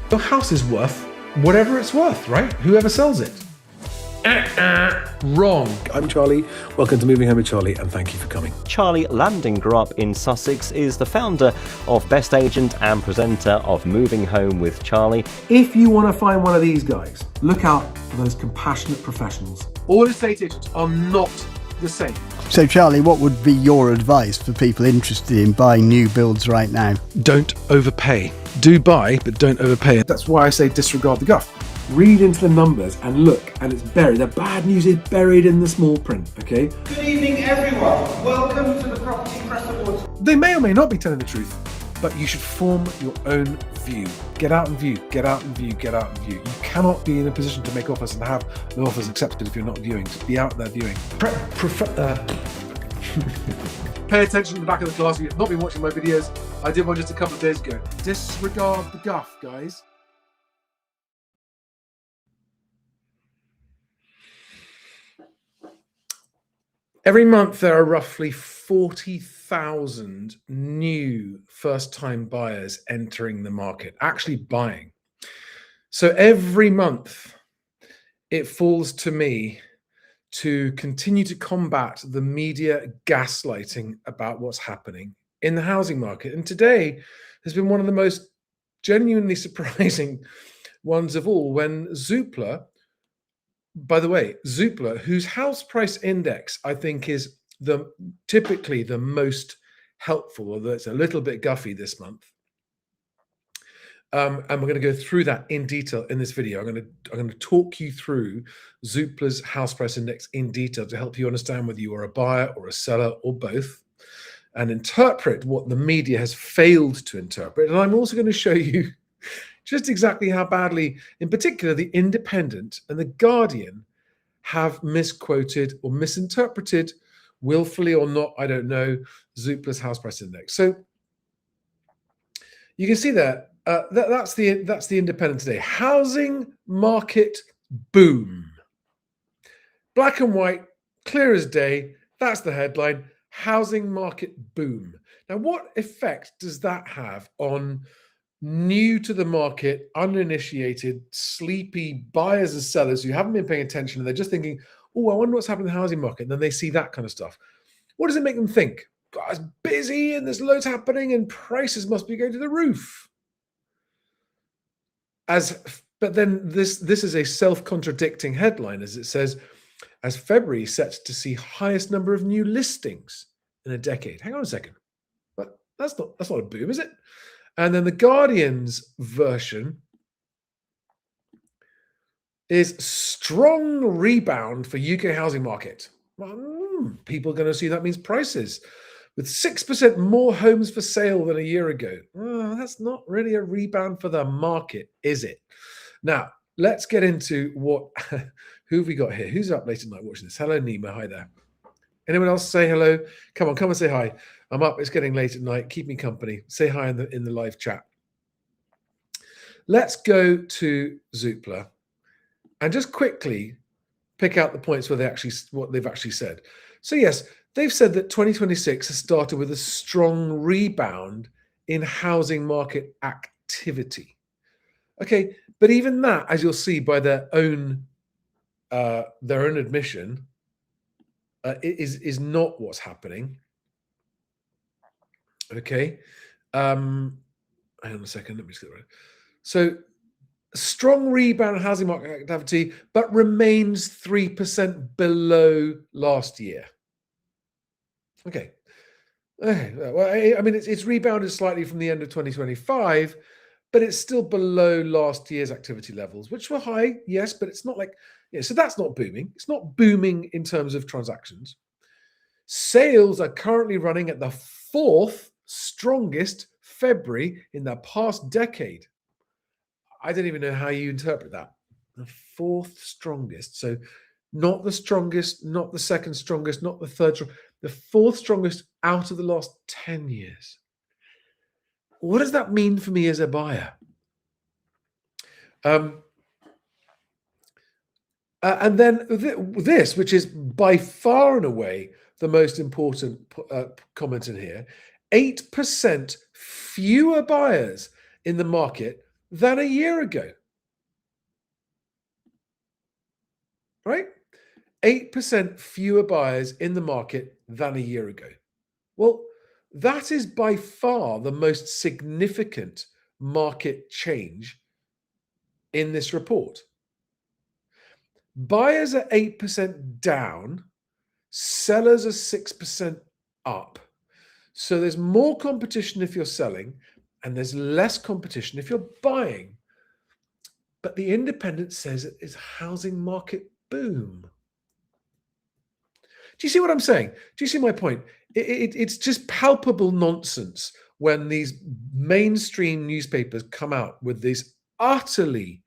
Your house is worth whatever it's worth, right? Whoever sells it. Wrong. I'm Charlie. Welcome to Moving Home with Charlie, and thank you for coming. Charlie Landing grew up in Sussex, is the founder of Best Agent and presenter of Moving Home with Charlie. If you want to find one of these guys, look out for those compassionate professionals. All estate agents are not the same. So Charlie, what would be your advice for people interested in buying new builds right now? Don't overpay. Do buy, but don't overpay. That's why I say disregard the guff. Read into the numbers and look, and it's buried. The bad news is buried in the small print, okay? Good evening, everyone. Welcome to the Property Press Awards. They may or may not be telling the truth, but you should form your own view. Get out and view, get out and view, get out and view. You cannot be in a position to make offers and have the offers accepted if you're not viewing. Just be out there viewing. Pay attention to the back of the class if you've not been watching my videos. I did one just a couple of days ago. Disregard the guff, guys. Every month, there are roughly 40,000 new first-time buyers entering the market, actually buying. So every month, it falls to me to continue to combat the media gaslighting about what's happening in the housing market. And today has been one of the most genuinely surprising ones of all when Zoopla, by the way, Zoopla, whose house price index I think is typically the most helpful, although it's a little bit guffy this month. And we're going to go through that in detail in this video. I'm going to talk you through Zoopla's house price index in detail to help you understand whether you are a buyer or a seller or both, and interpret what the media has failed to interpret. And I'm also going to show you just exactly how badly, in particular, The Independent and The Guardian have misquoted or misinterpreted, willfully or not, I don't know, Zoopla's house price index. So you can see there, that's the Independent today. Housing market boom. Black and white, clear as day. That's the headline. Housing market boom. Now, what effect does that have on new to the market, uninitiated, sleepy buyers and sellers who haven't been paying attention and they're just thinking, oh, I wonder what's happening in the housing market? And then they see that kind of stuff. What does it make them think? God, it's busy and there's loads happening and prices must be going to the roof. But then this is a self-contradicting headline, as it says, as February set to see highest number of new listings in a decade. Hang on a second. But that's not a boom, is it? And then the Guardian's version is strong rebound for UK housing market. People are going to see that means prices. With 6% more homes for sale than a year ago. That's not really a rebound for the market, is it? Now, let's get into who have we got here? Who's up late at night watching this? Hello, Nima. Hi there. Anyone else say hello? Come on, come and say hi. I'm up. It's getting late at night. Keep me company. Say hi in the live chat. Let's go to Zoopla and just quickly pick out the points where what they've actually said. So yes, they've said that 2026 has started with a strong rebound in housing market activity. Okay, but even that, as you'll see by their own admission, is not what's happening. Okay, hang on a second. Let me just get it right. So, strong rebound in housing market activity, but remains 3% below last year. Okay. Well, I mean, it's rebounded slightly from the end of 2025, but it's still below last year's activity levels, which were high, yes, but it's not like, so that's not booming. It's not booming in terms of transactions. Sales are currently running at the fourth strongest February in the past decade. I don't even know how you interpret that. The fourth strongest. So not the strongest, not the second strongest, not the third strongest, the fourth strongest out of the last 10 years. What does that mean for me as a buyer? And then this, which is by far and away the most important comment in here, 8% fewer buyers in the market than a year ago. Right? 8% fewer buyers in the market than a year ago. Well, that is by far the most significant market change in this report. Buyers are 8% down, sellers are 6% up. So there's more competition if you're selling, and there's less competition if you're buying. But the Independent says it is housing market boom. Do you see what I'm saying? Do you see my point? It's just palpable nonsense when these mainstream newspapers come out with these utterly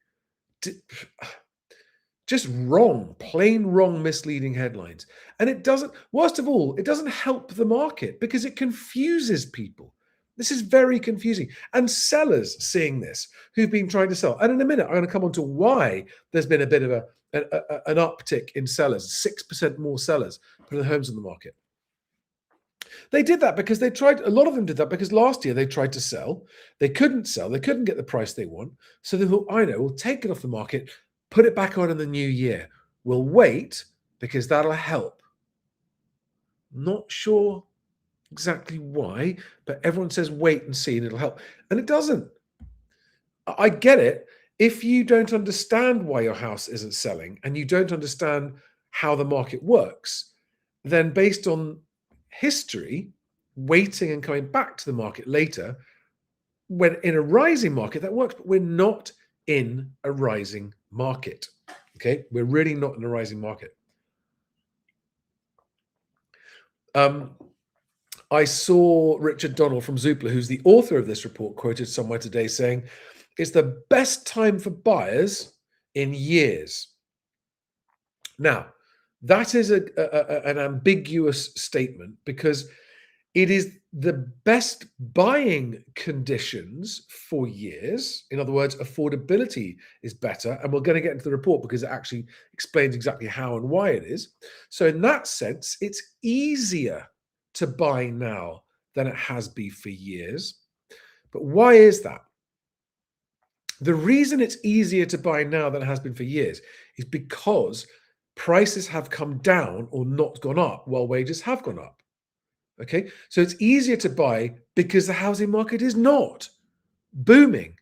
just wrong, plain wrong, misleading headlines. And it doesn't, worst of all, it doesn't help the market because it confuses people. This is very confusing. And sellers seeing this who've been trying to sell. And in a minute, I'm going to come on to why there's been a bit of an uptick in sellers, 6% more sellers putting their homes on the market. They did that because they tried, a lot of them did that because last year they tried to sell. They couldn't sell. They couldn't get the price they want. So they thought, I know, we'll take it off the market, put it back on in the new year. We'll wait because that'll help. Not sure exactly why, but everyone says wait and see and it'll help. And it doesn't. I get it. If you don't understand why your house isn't selling and you don't understand how the market works, then based on history, waiting and coming back to the market later, when in a rising market, that works, but we're not in a rising market. Okay, we're really not in a rising market. I saw Richard Donald from Zoopla, who's the author of this report, quoted somewhere today saying, it's the best time for buyers in years. Now, that is an ambiguous statement because it is the best buying conditions for years. In other words, affordability is better. And we're going to get into the report because it actually explains exactly how and why it is. So in that sense, it's easier to buy now than it has been for years. But why is that? The reason it's easier to buy now than it has been for years is because prices have come down or not gone up while wages have gone up. Okay, so it's easier to buy because the housing market is not booming.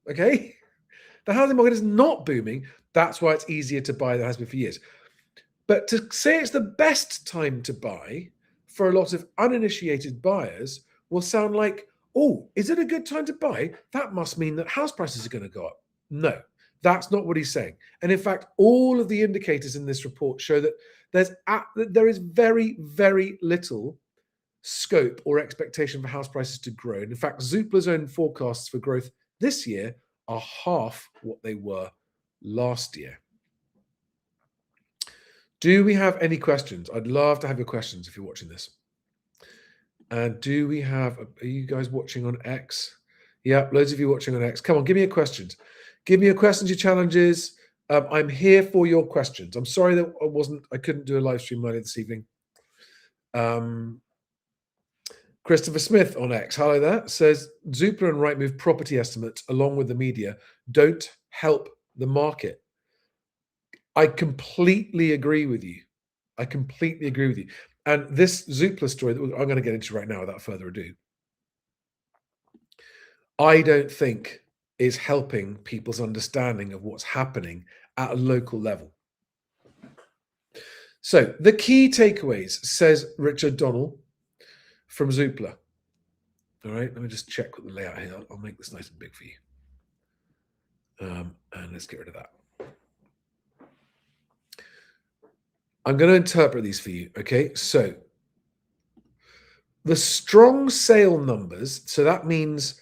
Okay, the housing market is not booming. That's why it's easier to buy than it has been for years. But to say it's the best time to buy for a lot of uninitiated buyers will sound like, oh, is it a good time to buy? That must mean that house prices are going to go up. No, that's not what he's saying. And in fact, all of the indicators in this report show that there is very, very little scope or expectation for house prices to grow. And in fact, Zoopla's own forecasts for growth this year are half what they were last year. Do we have any questions? I'd love to have your questions if you're watching this. And do we have, are you guys watching on X? Yeah, loads of you watching on X. Come on, give me your questions. Give me your questions, your challenges. I'm here for your questions. I'm sorry that I couldn't do a live stream earlier this evening. Christopher Smith on X, hello there, says Zoopla and Rightmove property estimates along with the media don't help the market. I completely agree with you. I completely agree with you. And this Zoopla story that I'm going to get into right now without further ado, I don't think is helping people's understanding of what's happening at a local level. So the key takeaways, says Richard Donald from Zoopla. All right, let me just check with the layout here. I'll make this nice and big for you. And let's get rid of that. I'm going to interpret these for you, okay? So the strong sale numbers, so that means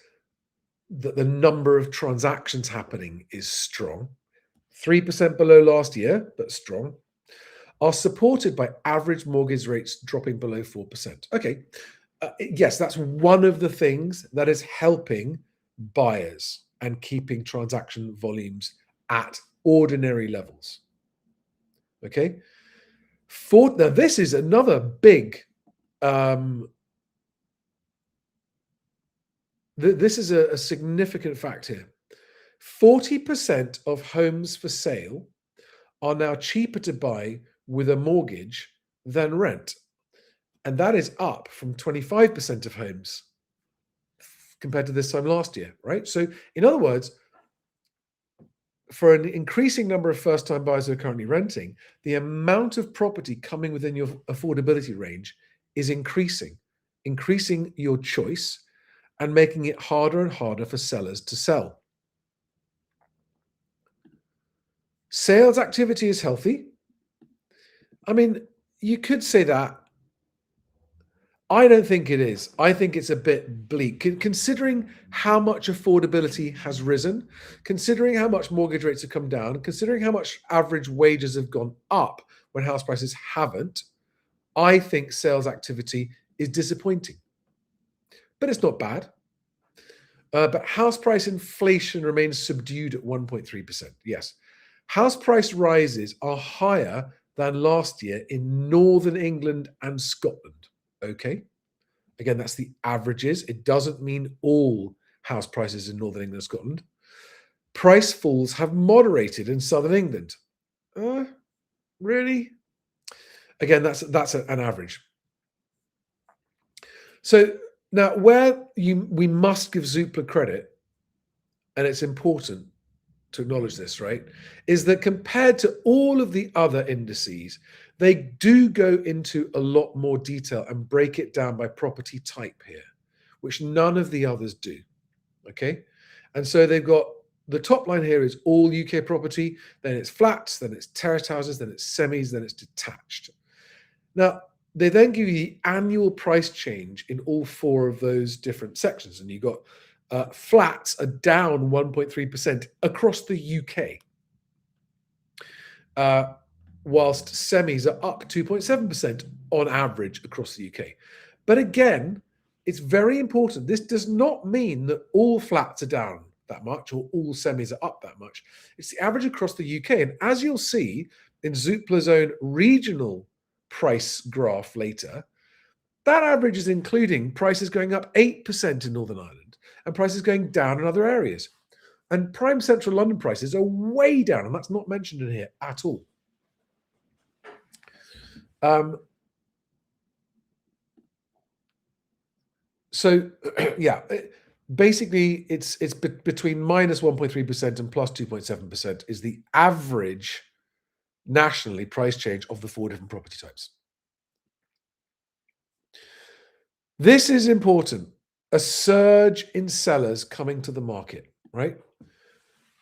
that the number of transactions happening is strong, 3% below last year, but strong, are supported by average mortgage rates dropping below 4%. Okay, yes, that's one of the things that is helping buyers and keeping transaction volumes at ordinary levels. Okay, now this is another big, this is a significant fact here. 40% of homes for sale are now cheaper to buy with a mortgage than rent. And that is up from 25% of homes compared to this time last year, right? So in other words, for an increasing number of first-time buyers who are currently renting, the amount of property coming within your affordability range is increasing your choice and making it harder and harder for sellers to sell. Sales activity is healthy. I mean, you could say that. I don't think it is. I think it's a bit bleak. Considering how much affordability has risen, considering how much mortgage rates have come down, considering how much average wages have gone up when house prices haven't, I think sales activity is disappointing. But it's not bad. But house price inflation remains subdued at 1.3%. Yes. House price rises are higher than last year in Northern England and Scotland. Okay. Again, that's the averages. It doesn't mean all house prices in Northern England and Scotland. Price falls have moderated in Southern England. Really? Again, that's an average. So now we must give Zoopla credit, and it's important to acknowledge this, right, is that compared to all of the other indices, they do go into a lot more detail and break it down by property type here, which none of the others do, okay? And so they've got, the top line here is all UK property, then it's flats, then it's terraced houses, then it's semis, then it's detached. Now, they then give you the annual price change in all four of those different sections, and you've got flats are down 1.3% across the UK, whilst semis are up 2.7% on average across the UK. But again, it's very important. This does not mean that all flats are down that much or all semis are up that much. It's the average across the UK. And as you'll see in Zoopla's own regional price graph later, that average is including prices going up 8% in Northern Ireland and prices going down in other areas. And prime central London prices are way down, and that's not mentioned in here at all. So, yeah, basically it's between minus 1.3% and plus 2.7% is the average nationally price change of the four different property types. This is important. A surge in sellers coming to the market, right?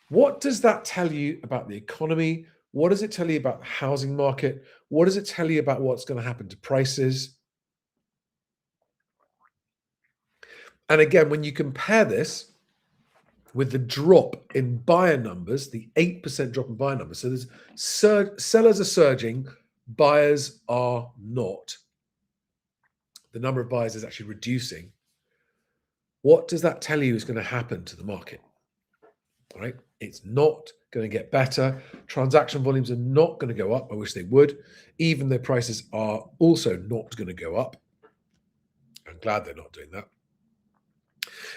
What does that tell you about the economy? What does it tell you about the housing market? What does it tell you about what's going to happen to prices? And again, when you compare this with the drop in buyer numbers, the 8% drop in buyer numbers, so there's sellers are surging, buyers are not. The number of buyers is actually reducing. What does that tell you is going to happen to the market? All right, it's not going to get better. Transaction volumes are not going to go up. I wish they would, even though prices are also not going to go up. I'm glad they're not doing that.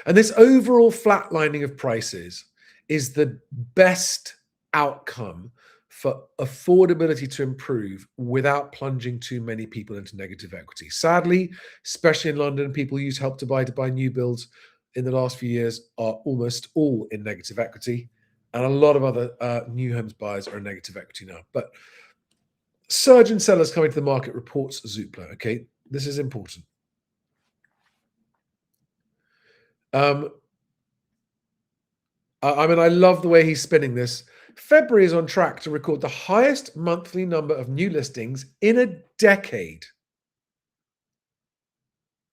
And this overall flatlining of prices is the best outcome for affordability to improve without plunging too many people into negative equity. Sadly, especially in London, people use Help to Buy new builds in the last few years are almost all in negative equity. And a lot of other new homes buyers are in negative equity now. But surge in sellers coming to the market, reports Zoopla. Okay, this is important. I mean, I love the way he's spinning this. February is on track to record the highest monthly number of new listings in a decade,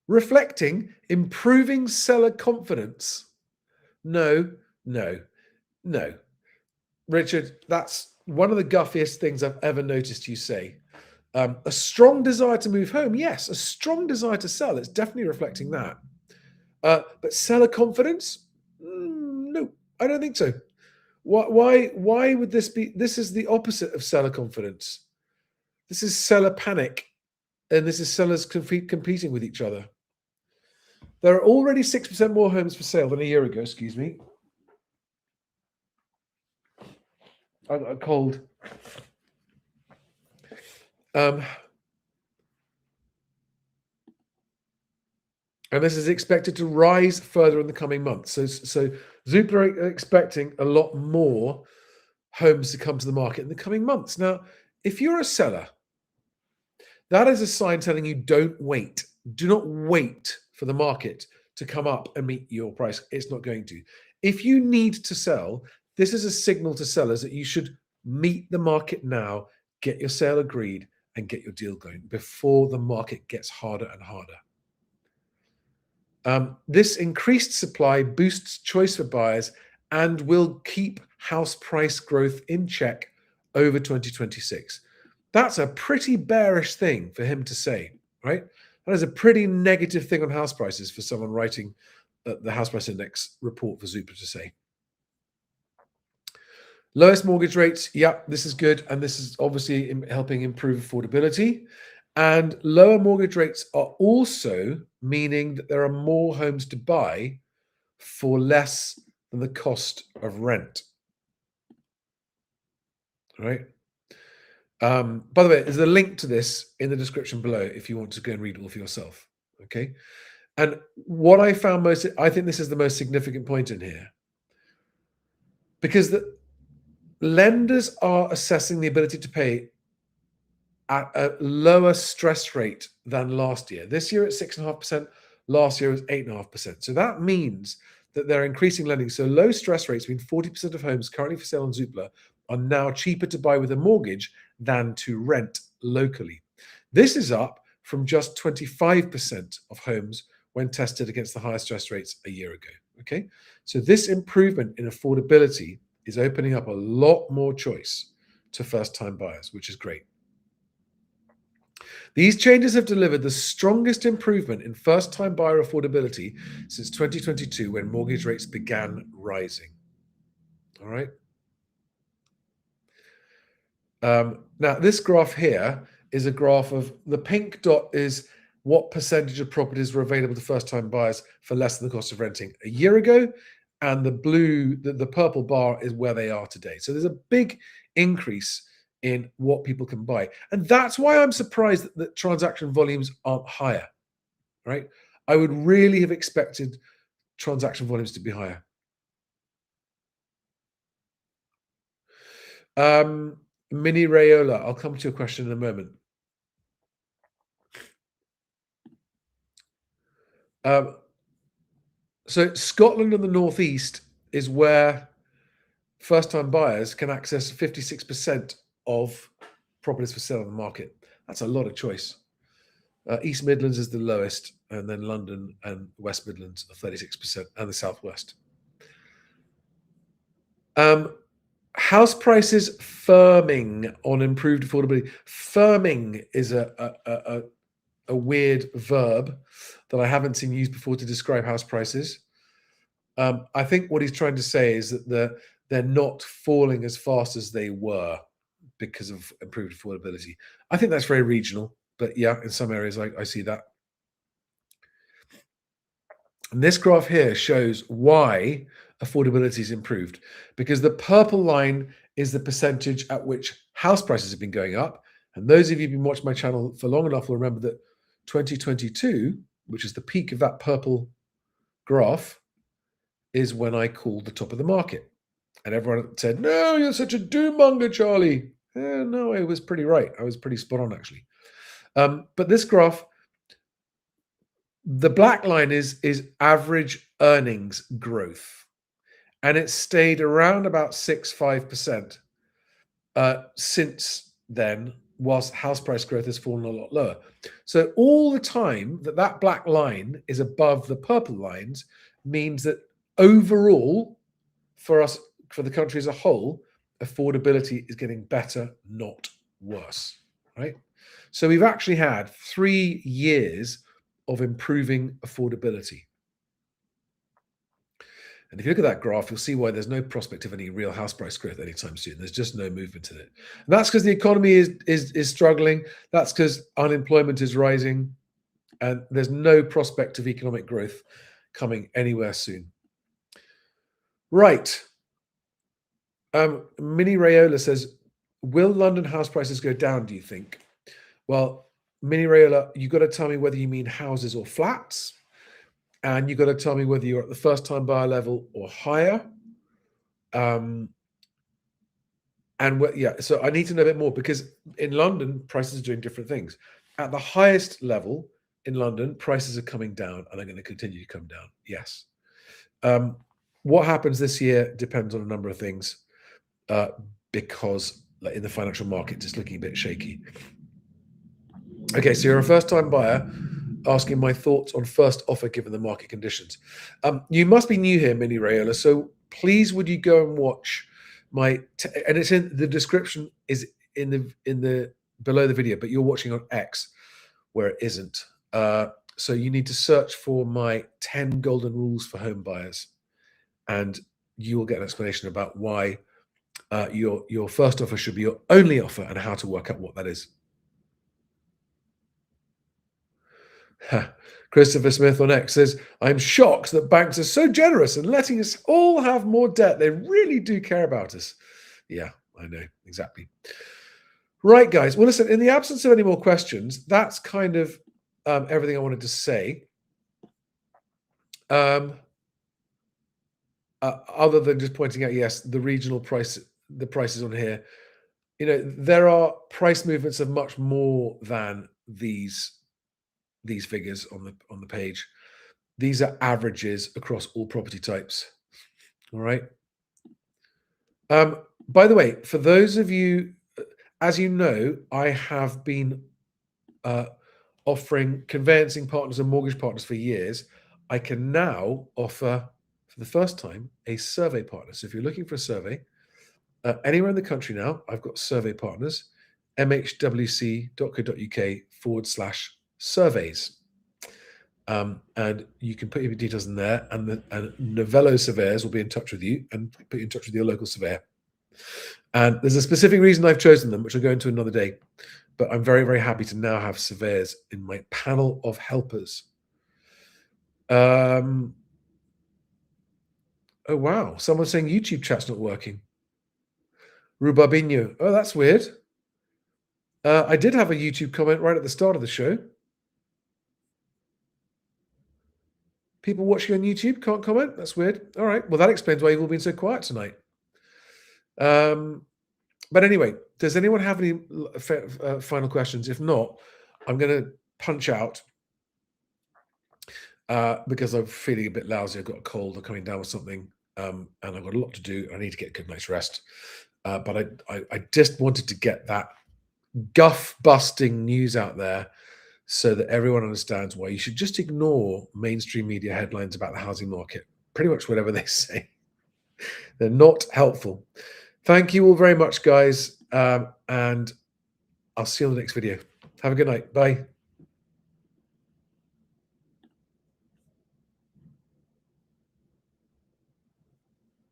reflecting improving seller confidence. No. Richard, that's one of the guffiest things I've ever noticed you say. A strong desire to move home. Yes, a strong desire to sell. It's definitely reflecting that. But seller confidence? No, I don't think so. Why would this be? This is the opposite of seller confidence. This is seller panic, and this is sellers competing with each other. There are already 6% more homes for sale than a year ago, excuse me. I got a cold. And this is expected to rise further in the coming months. So Zoopla are expecting a lot more homes to come to the market in the coming months. Now, if you're a seller, that is a sign telling you don't wait. Do not wait for the market to come up and meet your price. It's not going to. If you need to sell, this is a signal to sellers that you should meet the market now, get your sale agreed, and get your deal going before the market gets harder and harder. This increased supply boosts choice for buyers and will keep house price growth in check over 2026. That's a pretty bearish thing for him to say, right? That is a pretty negative thing on house prices for someone writing the house price index report for Zoopla to say. Lowest mortgage rates, yeah, this is good. And this is obviously helping improve affordability. And lower mortgage rates are also meaning that there are more homes to buy for less than the cost of rent. All right. By the way, there's a link to this in the description below if you want to go and read it all for yourself. Okay. And what I found I think this is the most significant point in here, because the lenders are assessing the ability to pay at a lower stress rate than last year. This year at 6.5%, last year was 8.5%. So that means that they're increasing lending. So low stress rates mean 40% of homes currently for sale on Zoopla are now cheaper to buy with a mortgage than to rent locally. This is up from just 25% of homes when tested against the higher stress rates a year ago. Okay, so this improvement in affordability is opening up a lot more choice to first-time buyers, which is great. These changes have delivered the strongest improvement in first-time buyer affordability since 2022, when mortgage rates began rising. All right. Now, this graph here is a graph of the pink dot is what percentage of properties were available to first-time buyers for less than the cost of renting a year ago, and the blue, the purple bar is where they are today. So there's a big increase in what people can buy. And that's why I'm surprised that transaction volumes aren't higher, right? I would really have expected transaction volumes to be higher. Mini Rayola, I'll come to your question in a moment. So Scotland and the Northeast is where first-time buyers can access 56% of properties for sale on the market. That's a lot of choice. East Midlands is the lowest, and then London and West Midlands are 36%, and the Southwest. House prices firming on improved affordability. Firming is a weird verb that I haven't seen used before to describe house prices. I think what he's trying to say is that they're not falling as fast as they were because of improved affordability. I think that's very regional, but yeah, in some areas I see that. And this graph here shows why affordability is improved, because the purple line is the percentage at which house prices have been going up. And those of you who've been watching my channel for long enough will remember that 2022, which is the peak of that purple graph, is when I called the top of the market. And everyone said, no, you're such a doom-monger, Charlie. No, I was pretty right. I was pretty spot on, actually. But this graph, the black line is average earnings growth. And it's stayed around about 6.5% since then, whilst house price growth has fallen a lot lower. So all the time that black line is above the purple lines means that overall, for the country as a whole, affordability is getting better, not worse, right? So we've actually had 3 years of improving affordability. And if you look at that graph, you'll see why there's no prospect of any real house price growth anytime soon. There's just no movement in it. And that's because the economy is struggling. That's because unemployment is rising. And there's no prospect of economic growth coming anywhere soon. Right. Mini Rayola says, will London house prices go down, do you think? Well, Mini Rayola, you got to tell me whether you mean houses or flats. And you got to tell me whether you're at the first time buyer level or higher. So I need to know a bit more, because in London, prices are doing different things. At the highest level in London, prices are coming down and are going to continue to come down. Yes. What happens this year depends on a number of things, because in the financial market, it's looking a bit shaky. Okay, so you're a first-time buyer asking my thoughts on first offer given the market conditions. You must be new here, Mini Rayola, so please would you go and watch and it's in the description, is in the below the video, but you're watching on X where it isn't. So you need to search for my 10 golden rules for home buyers, and you will get an explanation about why your first offer should be your only offer and how to work out what that is. Christopher Smith on X says, I'm shocked that banks are so generous and letting us all have more debt. They really do care about us. Yeah, I know, exactly. Right, guys. Well, listen, in the absence of any more questions, that's kind of everything I wanted to say. Other than just pointing out, yes, the regional price, the prices on here, there are price movements of much more than these figures on the page. These are averages across all property types. All right. By the way, for those of you, as you know, I have been offering conveyancing partners and mortgage partners for years. I can now offer, for the first time, a survey partner. So if you're looking for a survey, anywhere in the country now, I've got survey partners, mhwc.co.uk/surveys. And you can put your details in there, and Novello surveyors will be in touch with you and put you in touch with your local surveyor. And there's a specific reason I've chosen them, which I'll go into another day. But I'm very, very happy to now have surveyors in my panel of helpers. Oh, wow. Someone's saying YouTube chat's not working. Rubabinho. Oh, that's weird. I did have a YouTube comment right at the start of the show. People watching on YouTube can't comment? That's weird. All right. Well, that explains why you've all been so quiet tonight. But anyway, does anyone have any final questions? If not, I'm going to punch out because I'm feeling a bit lousy. I've got a cold. I'm coming down with something, and I've got a lot to do. I need to get a good night's rest. But I just wanted to get that guff-busting news out there so that everyone understands why you should just ignore mainstream media headlines about the housing market. Pretty much whatever they say. They're not helpful. Thank you all very much, guys. And I'll see you on the next video. Have a good night. Bye.